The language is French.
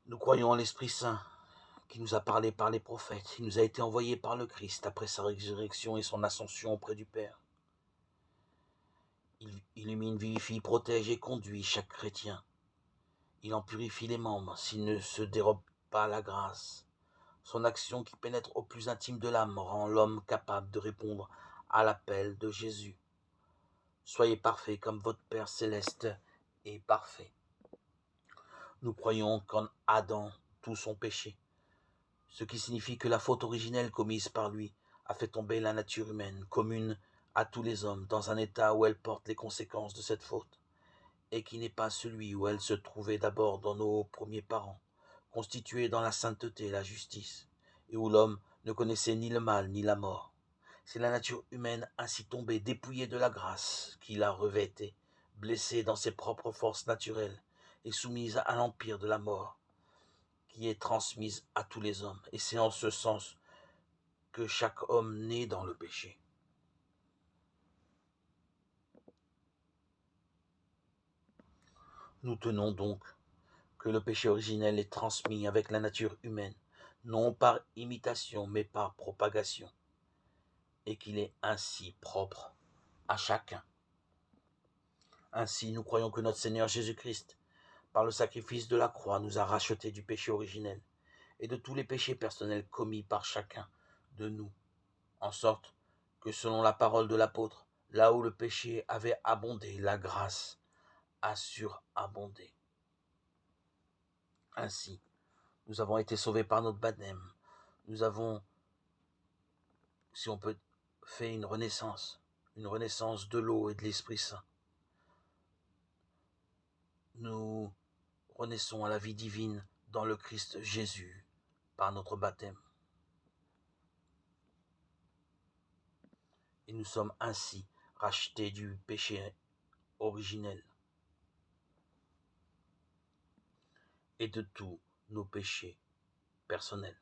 Nous croyons en l'Esprit Saint, qui nous a parlé par les prophètes. Il nous a été envoyé par le Christ après sa résurrection et son ascension auprès du Père. Il illumine, vivifie, protège et conduit chaque chrétien. Il en purifie les membres s'il ne se dérobe pas à la grâce. Son action qui pénètre au plus intime de l'âme rend l'homme capable de répondre à l'appel de Jésus. Soyez parfaits comme votre Père céleste est parfait. Nous croyons qu'en Adam, tous sont péchés, ce qui signifie que la faute originelle commise par lui a fait tomber la nature humaine, commune à tous les hommes, dans un état où elle porte les conséquences de cette faute, et qui n'est pas celui où elle se trouvait d'abord dans nos premiers parents, constitués dans la sainteté et la justice, et où l'homme ne connaissait ni le mal ni la mort. C'est la nature humaine ainsi tombée, dépouillée de la grâce qui la revêtait, blessée dans ses propres forces naturelles et soumise à l'empire de la mort, qui est transmise à tous les hommes. Et c'est en ce sens que chaque homme naît dans le péché. Nous tenons donc que le péché originel est transmis avec la nature humaine, non par imitation mais par propagation, et qu'il est ainsi propre à chacun. Ainsi, nous croyons que notre Seigneur Jésus-Christ, par le sacrifice de la croix, nous a rachetés du péché originel et de tous les péchés personnels commis par chacun de nous, en sorte que selon la parole de l'apôtre, là où le péché avait abondé, la grâce a surabondé. Ainsi, nous avons été sauvés par notre baptême. Nous avons, si on peut, fait une renaissance de l'eau et de l'Esprit Saint. Nous renaissons à la vie divine dans le Christ Jésus par notre baptême. Et nous sommes ainsi rachetés du péché originel et de tous nos péchés personnels.